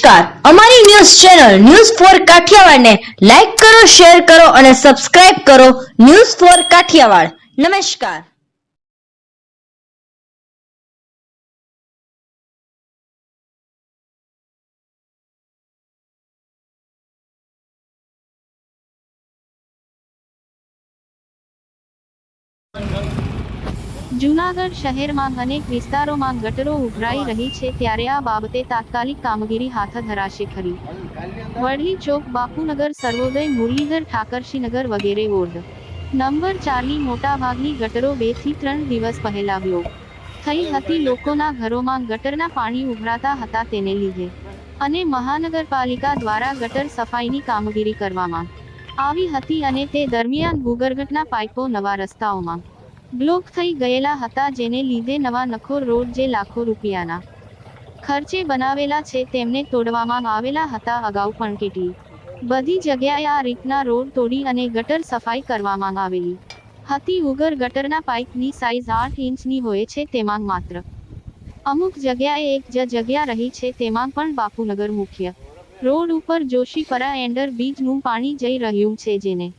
નમસ્કાર, અમારી news channel news for Kathiawad ને લાઈક કરો, શેર કરો અને સબસ્ક્રાઇબ કરો. News for Kathiawad. નમસ્કાર. જૂનાગઢ શહેરમાં અનેક વિસ્તારોમાં ગટરો ઉભરાઈ રહી છે, ત્યારે આ બાબતે તાત્કાલિક કામગીરી હાથ ધરાશે ખરી. વડલી ચોક, બાપુનગર, સર્વોદય, મુરલીધર, ઠાકરશીનગર વગેરે વોર્ડ નંબર 4ની મોટાભાગની ગટરો 2 થી 3 દિવસ પહેલા બ્લોક થઈ હતી. લોકોના ઘરોમાં ગટરના પાણી ઉભરાતા હતા, તેને લીધે અને મહાનગરપાલિકા દ્વારા ગટર સફાઈની કામગીરી કરવામાં આવી હતી અને તે દરમિયાન ભૂગર્ભના પાઇપો નવા રસ્તાઓમાં બ્લોક થઈ ગયેલા હતા, જેને લીધે નવા નખોર રોડ જે લાખો રૂપિયાના ખર્ચે બનાવેલા છે તેમને તોડવામાં આવેલા હતા. અગાઉ પણ કેટલી બધી જગ્યાએ આ રીતના રોડ તોડી અને ગટર સફાઈ કરવામાં આવેલી હતી. ઉગર ગટરના પાઇપની સાઇઝ 8 ઇંચની હોય છે, તેમાં માત્ર અમુક જગ્યાએ એક જ જગ્યા રહી છે, તેમાં પણ બાપુનગર મુખ્ય રોડ ઉપર જોશીપરા એન્ડર બીજનું પાણી જઈ રહ્યું છે, જેને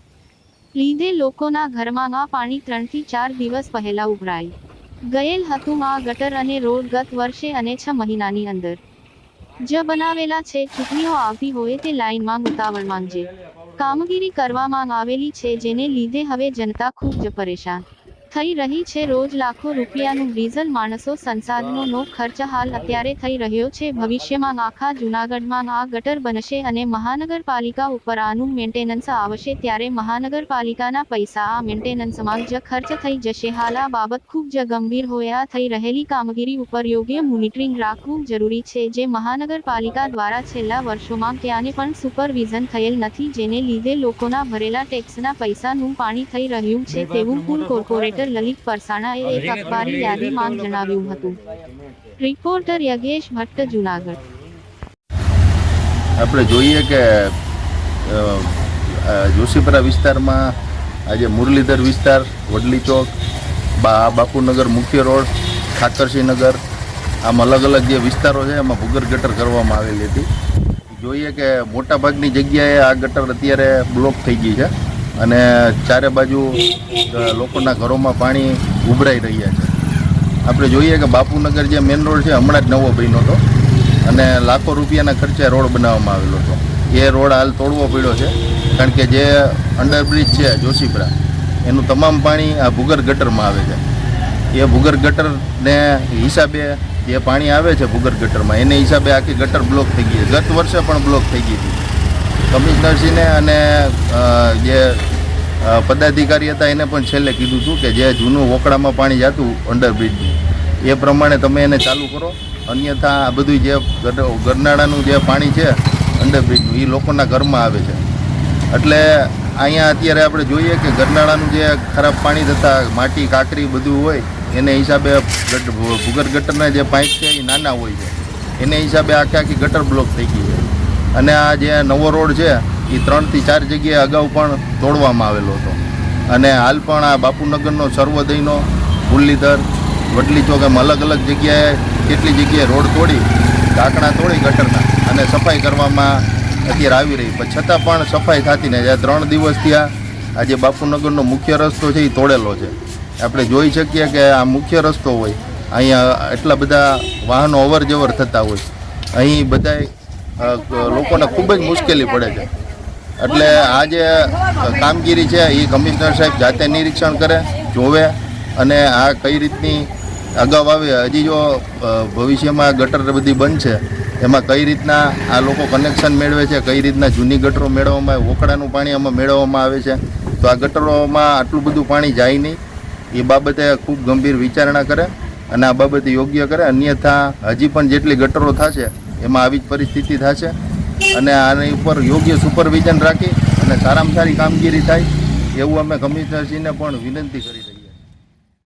લીધે લોકોના ઘરમાં આ પાણી 3 થી 4 દિવસ પહેલા ઉભરાઈ ગયેલ હતું. આ ગટર અને રોડ ગત વર્ષે અને 6 મહિનાની અંદર જ બનાવેલા છે. ચૂંટણીઓ આવતી હોય તે લાઇનમાં ઉતાવળમાં જે કામગીરી કરવામાં આવેલી છે, જેને લીધે હવે જનતા ખૂબ જ પરેશાન થઈ રહી છે. રોજ લાખો રૂપિયાનું ડીઝલ, માણસો, સંસાધનોનો ખર્ચ હાલ અત્યારે થઈ રહ્યો છે. ભવિષ્યમાં આખા જૂનાગઢમાં આ ગટર બનશે અને મહાનગરપાલિકા ઉપર આનું મેન્ટેનન્સ આવશે, ત્યારે મહાનગરપાલિકાના પૈસા આ મેન્ટેનન્સમાં જ ખર્ચ થઈ જશે. હાલ આ બાબત ખૂબ જ ગંભીર હોય. આ થઈ રહેલી કામગીરી ઉપર યોગ્ય મોનિટરિંગ રાખવું જરૂરી છે, જે મહાનગરપાલિકા દ્વારા છેલ્લા વર્ષોમાં ક્યાંય પણ સુપરવિઝન થયેલ નથી, જેને લીધે લોકોના ભરેલા ટેક્સના પૈસાનું પાણી થઈ રહ્યું છે, તેવું પૂર્વ કોર્પોરેટર લલિત પરસાણાએ એક અખબારી યાદીમાં જણાવ્યું હતું. રિપોર્ટર યજ્ઞેશ ભટ્ટ, જૂનાગઢ. આપણે જોઈએ કે જોશીપરા વિસ્તારમાં આજે મુરલીધર વિસ્તાર, વડલી ચોક, બાપુનગર મુખ્ય રોડ, ઠાકરશીનગર, આમ અલગ અલગ જે વિસ્તારો છે એમાં ભૂગર્ભ ગટર કરવામાં આવેલી હતી. જોઈએ કે મોટાભાગની જગ્યાએ આ ગટર અત્યારે બ્લોક થઈ ગઈ છે અને ચારે બાજુ લોકોના ઘરોમાં પાણી ઉભરાઈ રહ્યા છે. આપણે જોઈએ કે બાપુનગર જે મેઇન રોડ છે હમણાં જ નવો બન્યો હતો અને લાખો રૂપિયાના ખર્ચે રોડ બનાવવામાં આવેલો હતો. એ રોડ હાલ તોડવો પડ્યો છે, કારણ કે જે અંડરબ્રિજ છે જોશીપરા, એનું તમામ પાણી આ ભૂગર્ભ ગટરમાં આવે છે. એ ભૂગર્ભ ગટરને હિસાબે જે પાણી આવે છે ભૂગર્ભ ગટરમાં, એને હિસાબે આખી ગટર બ્લોક થઈ ગઈ. ગત વર્ષે પણ બ્લોક થઈ ગઈ હતી. કમિશનરશ્રીને અને જે પદાધિકારી હતા એને પણ છેલ્લે કીધું હતું કે જે જૂનું વોકડામાં પાણી જતું અંડરબ્રિજનું, એ પ્રમાણે તમે એને ચાલુ કરો, અન્યથા આ બધું જે ગરનાળાનું જે પાણી છે અંડરબ્રિજનું, એ લોકોના ઘરમાં આવે છે. એટલે અહીંયા અત્યારે આપણે જોઈએ કે ગરનાળાનું જે ખરાબ પાણી થતાં માટી, કાંકરી બધું હોય, એને હિસાબે ભૂગર્ભ ગટરના જે પાઇપ છે એ નાના હોય છે, એને હિસાબે આખી ગટર બ્લોક થઈ ગઈ છે. અને આ જે નવો રોડ છે એ 3 થી 4 જગ્યાએ અગાઉ પણ તોડવામાં આવેલો હતો અને હાલ પણ આ બાપુનગરનો, સર્વોદયનો, મુરલીધર, વડલી ચોક, એમ અલગ અલગ જગ્યાએ કેટલી જગ્યાએ રોડ તોડી, ઢાંકણા તોડી ગટરના અને સફાઈ કરવામાં અત્યારે આવી રહી, પણ છતાં પણ સફાઈ થતી નથી. 3 દિવસથી આ જે બાપુનગરનો મુખ્ય રસ્તો છે એ તોડેલો છે. આપણે જોઈ શકીએ કે આ મુખ્ય રસ્તો હોય, અહીંયા એટલા બધા વાહનો અવર જવર થતા હોય, અહીં બધા લોકોને ખૂબ જ મુશ્કેલી પડે છે. એટલે આ જે કામગીરી છે એ કમિશનર સાહેબ જાતે નિરીક્ષણ કરે, જોવે અને આ કઈ રીતની અગાઉ આવે, હજી જો ભવિષ્યમાં ગટર બધી બંધ છે એમાં કઈ રીતના આ લોકો કનેક્શન મેળવે છે, કઈ રીતના જૂની ગટરો મેળવવામાં આવે, વોકડાનું પાણી આમાં મેળવવામાં આવે છે, તો આ ગટરોમાં આટલું બધું પાણી જાય નહીં, એ બાબતે ખૂબ ગંભીર વિચારણા કરે અને આ બાબતે યોગ્ય કરે. અન્યથા હજી પણ જેટલી ગટરો થશે એમાં આવી જ પરિસ્થિતિ થશે અને આની ઉપર યોગ્ય સુપરવિઝન રાખી અને સારામાં સારી કામગીરી થાય એવું અમે કમિશનરશ્રીને પણ વિનંતી કરી.